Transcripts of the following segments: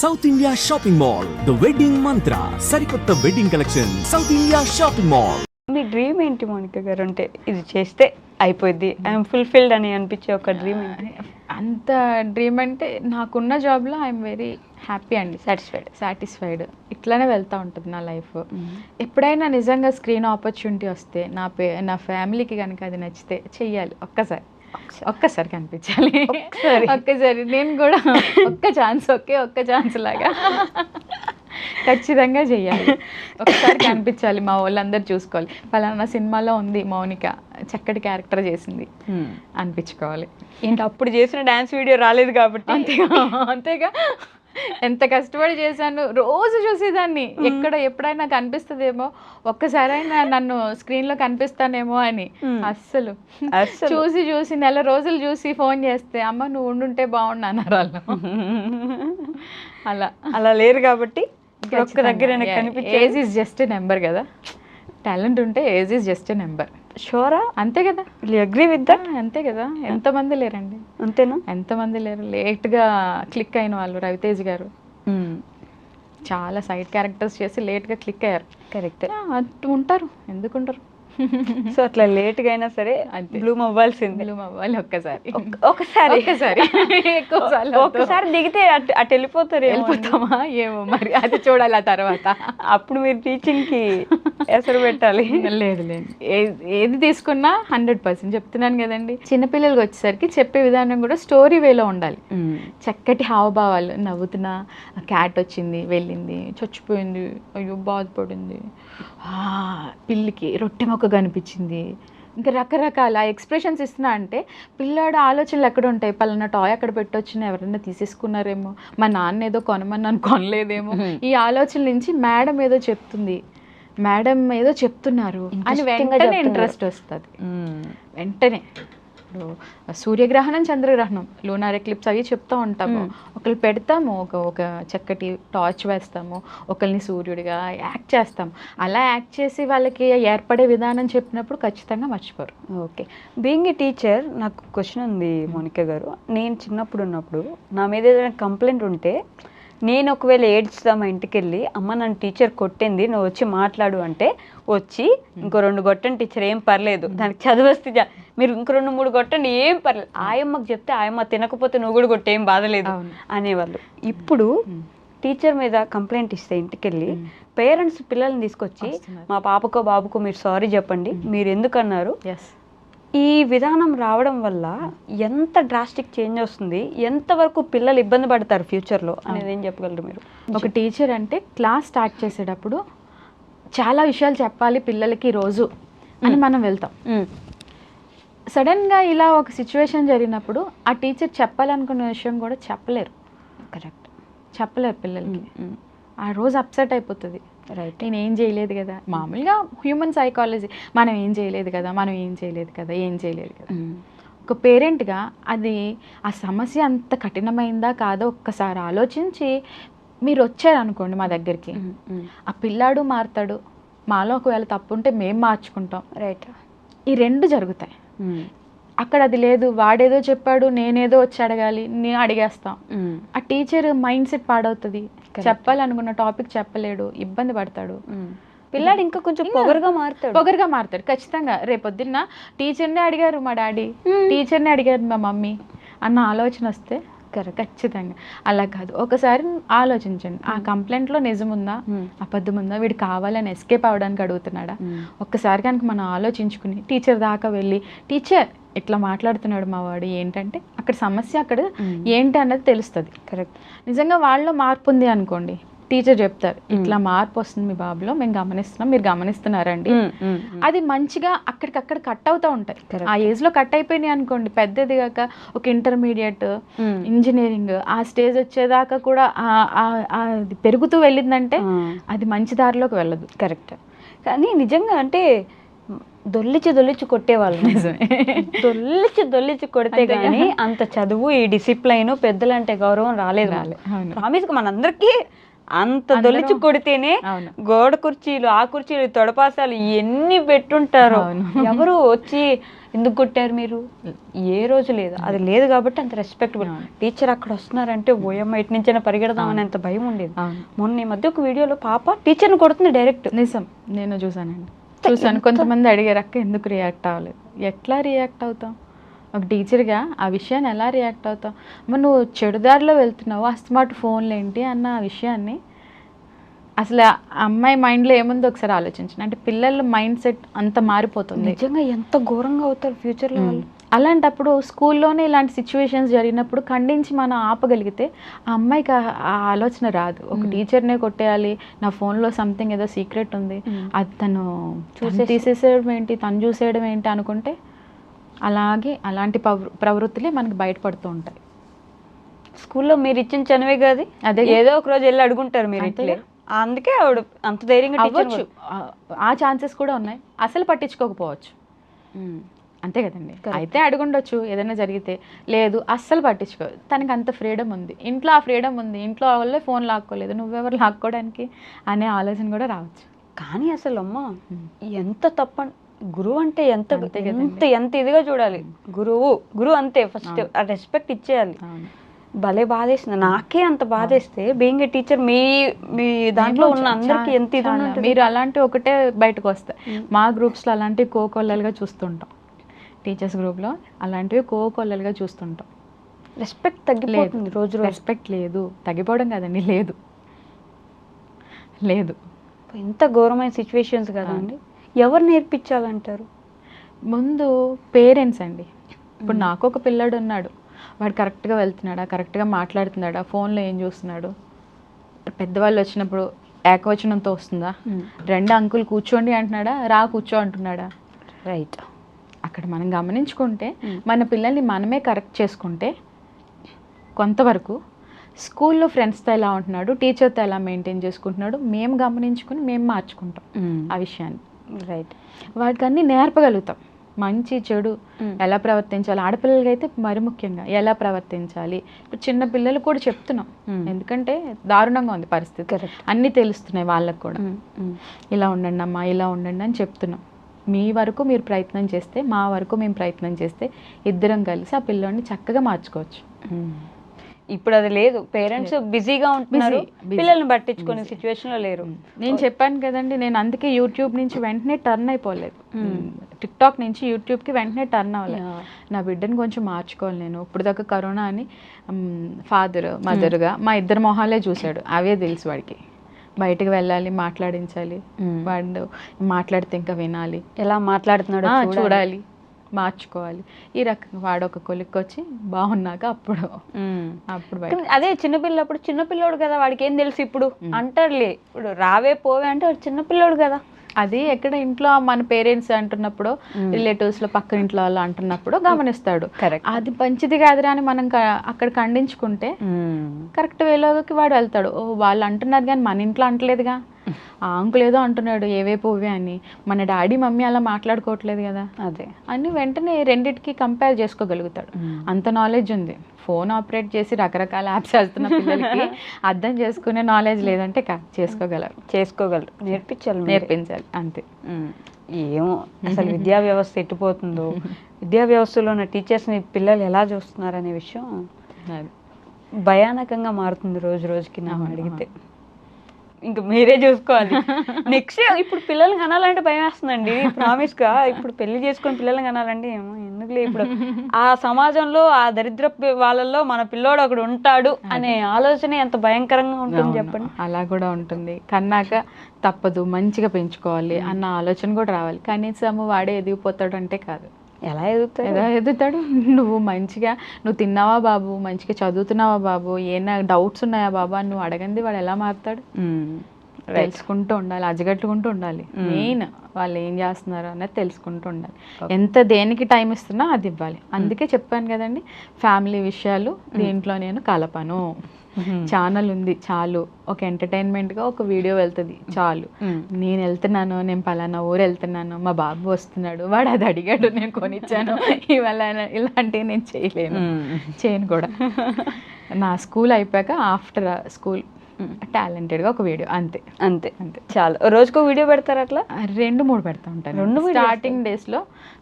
South India shopping mall, the wedding Mantra, సరికొత్త wedding collection, South India shopping mall. మీ dream ఏంటి మౌనిక గారు? అంటే ఇది చేస్తే అయిపోద్ది, ఐఎమ్ ఫుల్ఫిల్డ్ అని అనిపించే ఒక డ్రీమ్ ఏంటి? అంత డ్రీమ్ అంటే నాకున్న జాబ్లో ఐఎమ్ వెరీ హ్యాపీ అండి, సాటిస్ఫైడ్. ఇట్లానే వెళ్తూ ఉంటుంది నా లైఫ్. ఎప్పుడైనా నిజంగా స్క్రీన్ ఆపర్చునిటీ వస్తే నా ఫ్యామిలీకి కనుక అది నచ్చితే చెయ్యాలి. ఒక్కసారి కనిపించాలి, ఒక్కసారి నేను కూడా ఒక్క ఛాన్స్ లాగా ఖచ్చితంగా చెయ్యాలి. ఒకసారి కనిపించాలి, మా వాళ్ళందరూ చూసుకోవాలి, పలానా సినిమాలో ఉంది మౌనిక, చక్కటి క్యారెక్టర్ చేసింది అనిపించుకోవాలి. ఏంటి అప్పుడు చేసిన డ్యాన్స్ వీడియో రాలేదు కాబట్టి అంతేగా ఎంత కష్టపడి చేశాను, రోజు చూసేదాన్ని. ఎప్పుడైనా కనిపిస్తుందేమో, ఒక్కసారైనా నన్ను స్క్రీన్లో కనిపిస్తానేమో అని. అస్సలు చూసి నెల రోజులు చూసి ఫోన్ చేస్తే అమ్మ నువ్వు ఉండుంటే బాగుండు అన్నారు వాళ్ళు. అలా లేరు కాబట్టి ఒక్క దగ్గర ఏజ్ ఈజ్ జస్ట్ నెంబర్ కదా, టాలెంట్ ఉంటే ఏజ్ ఈజ్ జస్ట్ నెంబర్. షూరా? అంతే కదా, అగ్రీ విత్ దట్. అంతే కదా, ఎంతమంది లేరండి, అంతేనా? ఎంతమంది లేరు లేట్గా క్లిక్ అయిన వాళ్ళు. రవితేజ్ గారు చాలా సైడ్ క్యారెక్టర్స్ చేసి లేట్గా క్లిక్ అయ్యారు. కరెక్ట్, ఉంటారు, ఎందుకుంటారు. సో అట్లా లేట్గా అయినా సరే బ్లూమ్ అవ్వాల్సింది. బ్లూమ్ అవ్వాలి ఒకసారి ఒక్కసారి దిగితే అటు వెళ్ళిపోతామా ఏమో మరి, అది చూడాలి ఆ తర్వాత. అప్పుడు మీరు టీచింగ్కి ఎసరు పెట్టాలి. లేదు ఏది తీసుకున్నా 100% చెప్తున్నాను కదండి. చిన్నపిల్లలకి వచ్చేసరికి చెప్పే విధానం కూడా స్టోరీ వేలో ఉండాలి. చక్కటి హావభావాలు, నవ్వుతున్నా క్యాట్ వచ్చింది వెళ్ళింది చచ్చిపోయింది అయ్యో బాధపడింది, పిల్లికి రొట్టె మొక్క కనిపించింది, ఇంకా రకరకాల ఎక్స్ప్రెషన్స్ ఇస్తున్నా అంటే పిల్లాడు ఆలోచనలు ఎక్కడ ఉంటాయి, పలానా టాయ్ అక్కడ పెట్టొచ్చిన ఎవరైనా తీసేసుకున్నారేమో, మా నాన్న ఏదో కొనమన్నాను కొనలేదేమో, ఈ ఆలోచన నుంచి మేడం ఏదో చెప్తుంది, మేడం ఏదో చెప్తున్నారు అని వెంటనే ఇంట్రెస్ట్ వస్తుంది. వెంటనే సూర్యగ్రహణం చంద్రగ్రహణం లూనార్ ఎక్లిప్స్ అవి చెప్తూ ఉంటాము. ఒకళ్ళు పెడతాము, ఒక చక్కటి టార్చ్ వేస్తాము, ఒకరిని సూర్యుడిగా యాక్ట్ చేస్తాము. అలా యాక్ట్ చేసి వాళ్ళకి ఏర్పడే విధానం చెప్పినప్పుడు ఖచ్చితంగా మర్చిపోరు. ఓకే, బీయింగ్ ఏ టీచర్ నాకు క్వశ్చన్ ఉంది మౌనిక గారు. నేను చిన్నప్పుడు ఉన్నప్పుడు నా మీద ఏదైనా కంప్లైంట్ ఉంటే నేను ఒకవేళ ఏడ్చుదా మా ఇంటికి వెళ్ళి అమ్మ నన్ను టీచర్ కొట్టింది నువ్వు వచ్చి మాట్లాడు అంటే వచ్చి ఇంకో 2 కొట్టండి టీచర్ ఏం పర్లేదు, దానికి చదివస్తే మీరు ఇంకో 2-3 కొట్టండి ఏం పర్లేదు, ఆయమ్మకి చెప్తే ఆయమ్మ తినకపోతే నువ్వు కూడా కొట్టే ఏం బాధలేదు అనేవాళ్ళు. ఇప్పుడు టీచర్ మీద కంప్లైంట్ ఇస్తే ఇంటికి వెళ్ళి పేరెంట్స్ పిల్లల్ని తీసుకొచ్చి మా పాపకో బాబుకో మీరు సారీ చెప్పండి, మీరు ఎందుకన్నారు. ఈ విధానం రావడం వల్ల ఎంత డ్రాస్టిక్ చేంజ్ వస్తుంది, ఎంతవరకు పిల్లలు ఇబ్బంది పడతారు ఫ్యూచర్లో అనేది ఏం చెప్పగలరు మీరు? ఒక టీచర్ అంటే క్లాస్ స్టార్ట్ చేసేటప్పుడు చాలా విషయాలు చెప్పాలి పిల్లలకి రోజు అని మనం వెళ్తాం. సడన్గా ఇలా ఒక సిచ్యువేషన్ జరిగినప్పుడు ఆ టీచర్ చెప్పాలనుకున్న విషయం కూడా చెప్పలేరు. కరెక్ట్, చెప్పలేరు పిల్లలకి. ఆ రోజు అప్సెట్ అయిపోతుంది. రైట్, నేను ఏం చేయలేదు కదా, మామూలుగా హ్యూమన్ సైకాలజీ, మనం ఏం చేయలేదు కదా ఒక పేరెంట్గా అది ఆ సమస్య అంత కఠినమైందా కాదో ఒక్కసారి ఆలోచించి మీరు వచ్చారనుకోండి మా దగ్గరికి, ఆ పిల్లాడు మారుతాడు, మాలో ఒకవేళ తప్పు ఉంటే మేము మార్చుకుంటాం. రైట్, ఈ 2 జరుగుతాయి. అక్కడ అది లేదు, వాడేదో చెప్పాడు నేనేదో వచ్చి అడగాలి, నేను అడిగేస్తాం. ఆ టీచర్ మైండ్ సెట్ పాడవుతుంది, చెప్పాలనుకున్న టాపిక్ చెప్పలేడు, ఇబ్బంది పడతాడు. పిల్లాడు ఇంకా కొంచెం పొగరుగా మారుతాడు ఖచ్చితంగా. రేపొద్దున్న టీచర్నే అడిగారు మా డాడీ, టీచర్నే అడిగారు మా మమ్మీ అన్న ఆలోచన వస్తే ఖచ్చితంగా. అలా కాదు, ఒకసారి ఆలోచించండి, ఆ కంప్లైంట్లో నిజం ఉందా అబద్ధం ఉందా, వీడు కావాలని ఎస్కేప్ అవ్వడానికి అడుగుతున్నాడా. ఒక్కసారి కనుక మనం ఆలోచించుకుని టీచర్ దాకా వెళ్ళి టీచర్ ఇట్లా మాట్లాడుతున్నాడు మా వాడు ఏంటంటే అక్కడ సమస్య అక్కడ ఏంటి అన్నది తెలుస్తుంది. కరెక్ట్, నిజంగా వాళ్ళలో మార్పు ఉంది అనుకోండి, టీచర్ చెప్తారు ఇట్లా మార్పు వస్తుంది మీ బాబులో, మేము గమనిస్తున్నాం, మీరు గమనిస్తున్నారండి. అది మంచిగా అక్కడికక్కడ కట్ అవుతూ ఉంటాయి. ఆ ఏజ్లో కట్ అయిపోయినాయి అనుకోండి, పెద్దది కాక ఒక ఇంటర్మీడియట్ ఇంజనీరింగ్ ఆ స్టేజ్ వచ్చేదాకా కూడా అది పెరుగుతూ వెళ్ళిందంటే అది మంచి దారిలోకి వెళ్ళదు. కరెక్ట్, కానీ నిజంగా అంటే దొల్లిచి కొట్టేవాళ్ళు, నిజమే, దొల్లిచి కొడితే కానీ అంత చదువు, ఈ డిసిప్లైన్, పెద్దలంటే గౌరవం రాలేదు. ప్రామిస్గా మనందరికీ అంత దొలిచి కొడితేనే గోడ కుర్చీలు, ఆ కుర్చీలు, తొడపాసాలు ఎన్ని పెట్టుంటారో. ఎవరు వచ్చి ఎందుకు కొట్టారు మీరు, ఏ రోజు లేదు. అది లేదు కాబట్టి అంత రెస్పెక్టబుల్. టీచర్ అక్కడ వస్తున్నారంటే ఓయమ్మ ఇటు నుంచైనా పరిగెడదామని అంత భయం ఉండేది. మొన్న ఈ మధ్య ఒక వీడియోలో పాప టీచర్ని కొడుతుంది డైరెక్ట్. నిజం, నేను చూసాను. కొంతమంది అడిగారు అక్క ఎందుకు రియాక్ట్ అవ్వలేదు. ఎట్లా రియాక్ట్ అవుతాం ఒక టీచర్గా, ఆ విషయాన్ని ఎలా రియాక్ట్ అవుతావు? మరి నువ్వు చెడుదారిలో వెళ్తున్నావు, అస్మార్ట్ ఫోన్లు ఏంటి అన్న ఆ విషయాన్ని అసలు ఆ అమ్మాయి మైండ్లో ఏముందో ఒకసారి ఆలోచించండి. అంటే పిల్లల మైండ్ సెట్ అంత మారిపోతుంది. నిజంగా ఎంత ఘోరంగా అవుతారు ఫ్యూచర్లో వాళ్ళు. అలాంటప్పుడు స్కూల్లోనే ఇలాంటి సిచ్యువేషన్స్ జరిగినప్పుడు ఖండించి మనం ఆపగలిగితే ఆ అమ్మాయికి ఆ ఆలోచన రాదు. ఒక టీచర్నే కొట్టేయాలి, నా ఫోన్లో సంథింగ్ ఏదో సీక్రెట్ ఉంది, అది తను తీసేసేయడం ఏంటి, తను చూసేయడం ఏంటి అనుకుంటే అలాంటి ప్రవృత్తులే మనకి బయటపడుతూ ఉంటాయి. స్కూల్లో మీరు ఇచ్చిన చనివే కాదు, అదే ఏదో ఒక రోజు వెళ్ళి అడుగుంటారు మీరు ఇట్లే. అందుకే ఆవిడ అంత ధైర్యంగా అవ్వచ్చు. ఆ ఛాన్సెస్ కూడా ఉన్నాయి. అసలు పట్టించుకోకపోవచ్చు, అంతే కదండి. అయితే అడుగుండొచ్చు ఏదైనా జరిగితే. లేదు అస్సలు పట్టించుకోదు, తనకి అంత ఫ్రీడమ్ ఉంది, ఇంట్లో ఆ ఫ్రీడమ్ ఉంది, ఇంట్లో వాళ్ళే ఫోన్ లాక్కోలేదు, నువ్వెవరు లాక్కోవడానికి అనే ఆలోచన కూడా రావచ్చు. కానీ అసలు అమ్మ ఎంత తప్ప, గురువు అంటే ఎంత ఎంత ఎంత ఇదిగా చూడాలి. గురువు అంతే, ఫస్ట్ ఆ రెస్పెక్ట్ ఇచ్చేయాలి. భలే బాధేస్తుంది, నాకే అంత బాధేస్తే బీయింగ్ ఏ టీచర్ మీ దాంట్లో ఉన్న అందరికి ఎంత ఇది ఉంటుంది. మీరు అలాంటి ఒకటే బయటకు వస్తాయి. మా గ్రూప్స్లో అలాంటివి కోకొల్లలుగా చూస్తుంటాం, టీచర్స్ గ్రూప్లో అలాంటివి కోకొల్లలుగా చూస్తుంటాం. రెస్పెక్ట్ తగ్గిపోతుంది రోజు. రెస్పెక్ట్ లేదు, తగ్గిపోవడం కాదండి, లేదు. ఎంత ఘోరమైన సిచ్యువేషన్స్ కదండి. ఎవరు నేర్పించాలంటారు? ముందు పేరెంట్స్ అండి. ఇప్పుడు నాకు ఒక పిల్లాడు ఉన్నాడు, వాడు కరెక్ట్గా వెళ్తున్నాడా, కరెక్ట్గా మాట్లాడుతున్నాడా, ఫోన్లో ఏం చూస్తున్నాడు, పెద్దవాళ్ళు వచ్చినప్పుడు ఏకవచనంతో వస్తుందా, రెండు అంకుల్ కూర్చోండి అంటున్నాడా, రా కూర్చో అంటున్నాడా, రైట్. అక్కడ మనం గమనించుకుంటే మన పిల్లల్ని మనమే కరెక్ట్ చేసుకుంటే కొంతవరకు స్కూల్లో ఫ్రెండ్స్తో ఎలా ఉంటున్నాడు, టీచర్తో ఎలా మెయింటైన్ చేసుకుంటున్నాడు మేము గమనించుకుని మేము మార్చుకుంటాం ఆ విషయాన్ని. రైట్. వాటికి అన్నీ నేర్పగలుగుతాం, మంచి చెడు ఎలా ప్రవర్తించాలి, ఆడపిల్లలకి అయితే మరి ముఖ్యంగా ఎలా ప్రవర్తించాలి. ఇప్పుడు చిన్న పిల్లలు కూడా చెప్తున్నాం, ఎందుకంటే దారుణంగా ఉంది పరిస్థితి, అన్నీ తెలుస్తున్నాయి వాళ్ళకు కూడా. ఇలా ఉండండి అమ్మా, ఇలా ఉండండి అని చెప్తున్నాం. మీ వరకు మీరు ప్రయత్నం చేస్తే, మా వరకు మేము ప్రయత్నం చేస్తే ఇద్దరం కలిసి ఆ పిల్లోడిని చక్కగా మార్చుకోవచ్చు. ఇప్పుడు అది లేదు, పేరెంట్స్ బిజీగా ఉంటున్నారు, పిల్లల్ని పట్టించుకునే సిచ్యువేషన్లో లేరు. నేను చెప్పాను కదండి, నేను అందుకే యూట్యూబ్ నుంచి వెంటనే టర్న్ అయిపోలేదు, టిక్టాక్ నుంచి యూట్యూబ్కి వెంటనే టర్న్ అవ్వలేదు. నా బిడ్డను కొంచెం మార్చుకోవాలి నేను. ఇప్పుడు దాకా కరోనా అని ఫాదర్ మదర్గా మా ఇద్దరు మొహాలే చూశాడు, అవే తెలుసు వాడికి. బయటకు వెళ్ళాలి, మాట్లాడించాలి, వాడు మాట్లాడితే ఇంకా వినాలి, ఎలా మాట్లాడుతున్నాడో చూడాలి, మార్చుకోవాలి. ఈ రకంగా వాడు ఒక కొలిక్కి వచ్చి బాగున్నాక అప్పుడు అదే చిన్నపిల్లోడు కదా, వాడికి ఏం తెలుసు ఇప్పుడు అంటారులే. ఇప్పుడు రావే పోవే అంటే వాడు చిన్నపిల్లోడు కదా. అది ఎక్కడ ఇంట్లో మన పేరెంట్స్ అంటున్నప్పుడు, రిలేటివ్స్లో పక్క ఇంట్లో వాళ్ళు అంటున్నప్పుడు గమనిస్తాడు. అది మంచిది కాదురా అని మనం అక్కడ ఖండించుకుంటే కరెక్ట్ వేలోకి వాడు వెళ్తాడు. ఓ వాళ్ళు అంటున్నారు కానీ మన ఇంట్లో అంటలేదుగా, ఆ అంకుల్ ఏదో అంటున్నాడు ఏవే పోవే అని, మన డాడీ మమ్మీ అలా మాట్లాడుకోవట్లేదు కదా అదే అని వెంటనే రెండిటికి కంపేర్ చేసుకోగలుగుతాడు. అంత నాలెడ్జ్ ఉంది. ఫోన్ ఆపరేట్ చేసి రకరకాల యాప్స్ వేస్తున్న పిల్లలకి అర్థం చేసుకునే నాలెడ్జ్ లేదంటే చేసుకోగలరు. నేర్పించాలి అంతే. ఏమో అసలు విద్యా వ్యవస్థ ఎట్టిపోతుందో, విద్యా వ్యవస్థలో ఉన్న టీచర్స్ని పిల్లలు ఎలా చూస్తున్నారనే విషయం భయానకంగా మారుతుంది రోజు రోజుకి. నాకు అడిగితే ఇంకా మీరే చూసుకోవాలి. నెక్స్ట్ ఇప్పుడు పిల్లల్ని కనాలంటే భయం వేస్తుందండి, ప్రామిస్గా. ఇప్పుడు పెళ్లి చేసుకొని పిల్లల్ని కనాలంటే ఏమో ఎందుకులే, ఇప్పుడు ఆ సమాజంలో ఆ దరిద్ర వాళ్ళల్లో మన పిల్లోడు ఒకడు ఉంటాడు అనే ఆలోచన ఎంత భయంకరంగా ఉంటుంది చెప్పండి. అలా కూడా ఉంటుంది. కన్నాక తప్పదు, మంచిగా పెంచుకోవాలి అన్న ఆలోచన కూడా రావాలి. కనీసం వాడే ఎదిగిపోతాడు అంటే కాదు. ఎలా ఎదుగుతాడు? నువ్వు తిన్నావా బాబు, మంచిగా చదువుతున్నావా బాబు, ఏమైనా డౌట్స్ ఉన్నాయా బాబు అని నువ్వు అడగండి వాడు ఎలా మారుతాడు? తెలుసుకుంటూ ఉండాలి, అజగట్టుకుంటూ ఉండాలి. మెయిన్ వాళ్ళు ఏం చేస్తున్నారు అన్నది తెలుసుకుంటూ ఉండాలి. ఎంత దేనికి టైం ఇస్తున్నా అది ఇవ్వాలి. అందుకే చెప్పాను కదండి, ఫ్యామిలీ విషయాలు దీంట్లో నేను కలపను. ఛానల్ ఉంది చాలు, ఒక ఎంటర్టైన్మెంట్గా ఒక వీడియో వెళ్తుంది చాలు. నేను వెళ్తున్నాను, నేను పలానా ఊరు వెళ్తున్నాను, మా బాబు వస్తున్నాడు, వాడు అది అడిగాడు నేను కొనిచ్చాను, ఇవాళ ఇలాంటివి నేను చేయను కూడా. నా స్కూల్ అయిపోయాక ఆఫ్టర్ స్కూల్ టాలెంటెడ్గా ఒక వీడియో అంతే. అంతే చాలా. రోజుకో వీడియో పెడతారు అట్లా? 2-3 పెడతా ఉంటాను. స్టార్టింగ్ డేస్లో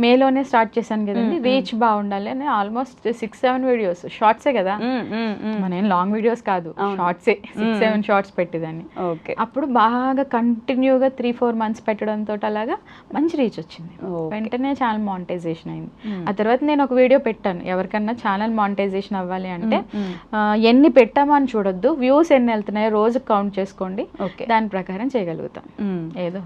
మేలోనే స్టార్ట్ చేశాను కదండి, రీచ్ బాగుండాలి అని ఆల్మోస్ట్ 6-7 వీడియోస్, షార్ట్సే కదా మన ఏం లాంగ్ వీడియోస్ కాదు, షార్ట్సే 6-7 షార్ట్స్ పెట్టేదాన్ని. ఓకే. అప్పుడు బాగా కంటిన్యూగా 3-4 మంత్స్ పెట్టడంతో అలాగా మంచి రీచ్ వచ్చింది. వెంటనే ఛానల్ మానిటైజేషన్ అయింది. ఆ తర్వాత నేను ఒక వీడియో పెట్టాను, ఎవరికన్నా ఛానల్ మానిటైజేషన్ అవ్వాలి అంటే ఎన్ని పెట్టామని చూడొద్దు, వ్యూస్ ఎన్ని వెళ్తున్నాయో రోజు కౌంట్ చేసుకోండి, దాని ప్రకారం చేయగలుగుతాం. ఏదో